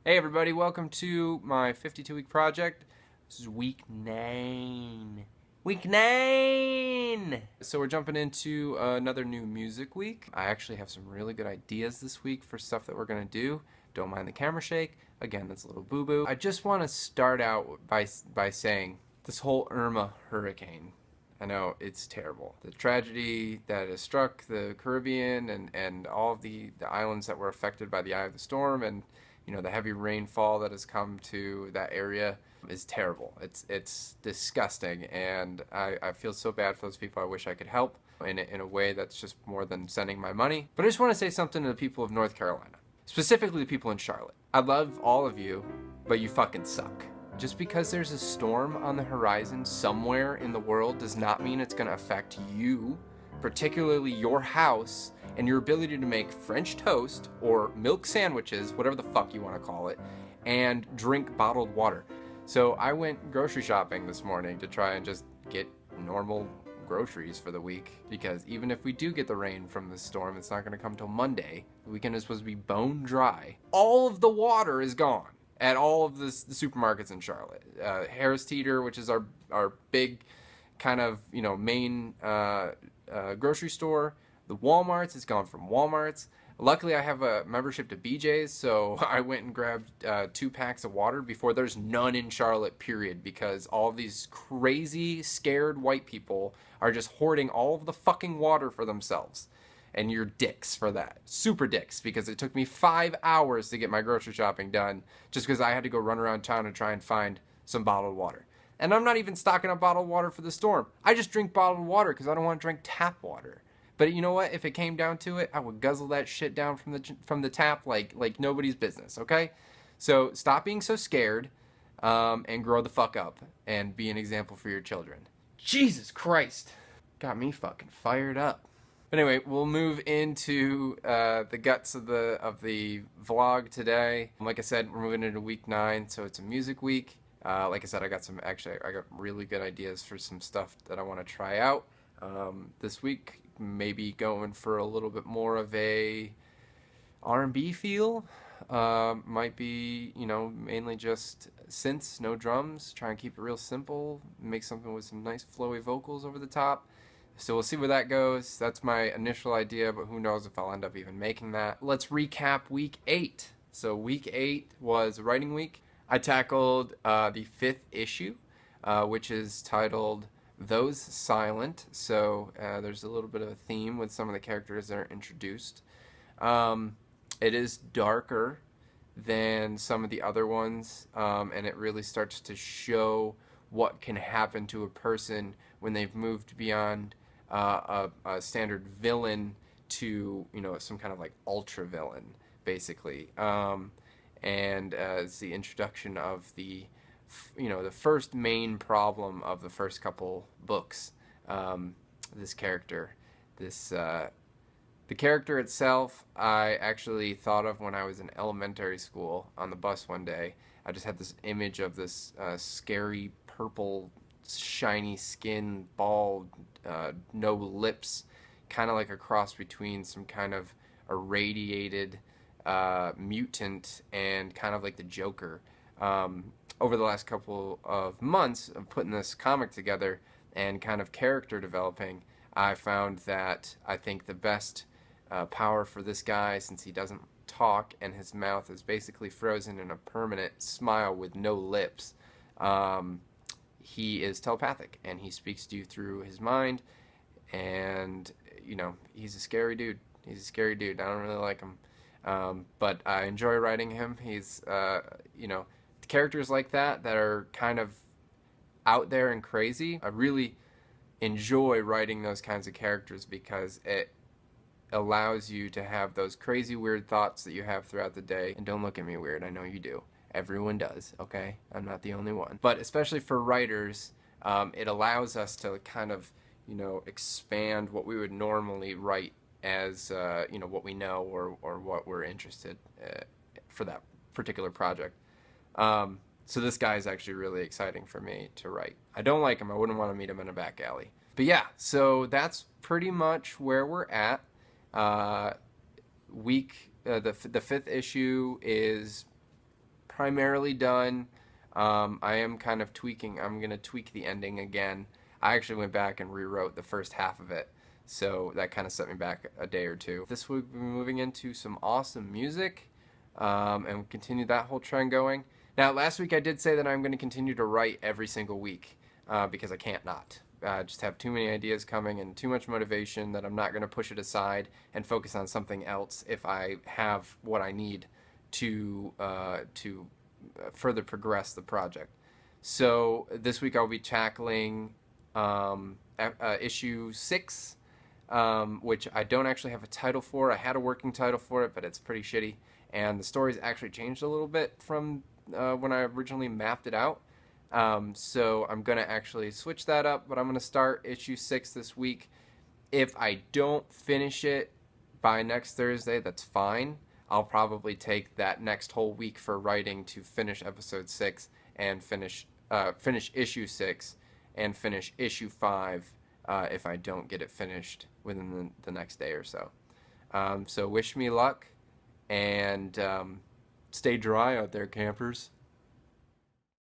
Hey everybody, welcome to my 52-week project. This is week 9. Week 9! So we're jumping into another new music week. I actually have some really good ideas this week for stuff that we're gonna do. Don't mind the camera shake. Again, that's a little boo-boo. I just want to start out by saying this whole Irma hurricane. I know it's terrible. The tragedy that has struck the Caribbean and all of the islands that were affected by the eye of the storm, and the heavy rainfall that has come to that area is terrible. It's disgusting, and I feel so bad for those people. I wish I could help in a way that's just more than sending my money. But I just want to say something to the people of North Carolina, specifically the people in Charlotte. I love all of you, but you fucking suck. Just because there's a storm on the horizon somewhere in the world does not mean it's going to affect you, particularly your house, and your ability to make French toast or milk sandwiches, whatever the fuck you want to call it, and drink bottled water. So I went grocery shopping this morning to try and just get normal groceries for the week, because even if we do get the rain from the storm, it's not going to come till Monday. The weekend is supposed to be bone dry. All of the water is gone at all of the supermarkets in Charlotte. Harris Teeter, which is our big kind of main grocery store. The Walmarts, it's gone from Walmarts. Luckily, I have a membership to BJ's, so I went and grabbed 2 packs of water before. There's none in Charlotte, period, because all of these crazy, scared white people are just hoarding all of the fucking water for themselves. And you're dicks for that. Super dicks, because it took me 5 hours to get my grocery shopping done just because I had to go run around town and try and find some bottled water. And I'm not even stocking up bottled water for the storm. I just drink bottled water because I don't want to drink tap water. But you know what? If it came down to it, I would guzzle that shit down from the tap like nobody's business, okay? So stop being so scared and grow the fuck up and be an example for your children. Jesus Christ. Got me fucking fired up. But anyway, we'll move into the guts of the vlog today. Like I said, we're moving into week 9, so it's a music week. Like I said, I got really good ideas for some stuff that I want to try out this week. Maybe going for a little bit more of a R&B feel. Might be, mainly just synths, no drums. Try and keep it real simple. Make something with some nice flowy vocals over the top. So we'll see where that goes. That's my initial idea, but who knows if I'll end up even making that. Let's recap week 8. So week 8 was writing week. I tackled the 5th issue, which is titled Those Silent. So there's a little bit of a theme with some of the characters that are introduced. It is darker than some of the other ones, and it really starts to show what can happen to a person when they've moved beyond a standard villain to some kind of like ultra villain, basically. And it's the introduction of the first main problem of the first couple books. This character, the character itself, I actually thought of when I was in elementary school on the bus one day. I just had this image of this scary purple shiny skin, bald, no lips, kind of like a cross between some kind of irradiated mutant and kind of like the Joker. Over the last couple of months of putting this comic together and kind of character developing, I found that I think the best power for this guy, since he doesn't talk and his mouth is basically frozen in a permanent smile with no lips, he is telepathic, and he speaks to you through his mind, and he's a scary dude. He's a scary dude. I don't really like him, but I enjoy writing him. He's characters like that are kind of out there and crazy. I really enjoy writing those kinds of characters because it allows you to have those crazy weird thoughts that you have throughout the day. And don't look at me weird, I know you do. Everyone does, okay? I'm not the only one. But especially for writers, it allows us to kind of, expand what we would normally write as, what we know or what we're interested for that particular project. So this guy is actually really exciting for me to write. I don't like him. I wouldn't want to meet him in a back alley. But yeah, so that's pretty much where we're at. Week the fifth issue is primarily done. I am kind of tweaking. I'm gonna tweak the ending again. I actually went back and rewrote the first half of it, so that kind of set me back a day or two. This week we're moving into some awesome music, and continue that whole trend going. Now, last week I did say that I'm going to continue to write every single week, because I can't not. I just have too many ideas coming and too much motivation that I'm not going to push it aside and focus on something else if I have what I need to further progress the project. So this week I'll be tackling issue 6, which I don't actually have a title for. I had a working title for it, but it's pretty shitty. And the story's actually changed a little bit from when I originally mapped it out. So I'm going to actually switch that up, but I'm going to start issue 6 this week. If I don't finish it by next Thursday, that's fine. I'll probably take that next whole week for writing to finish episode 6 and finish issue 6 and finish issue 5 if I don't get it finished within the next day or so. So wish me luck, and stay dry out there, campers.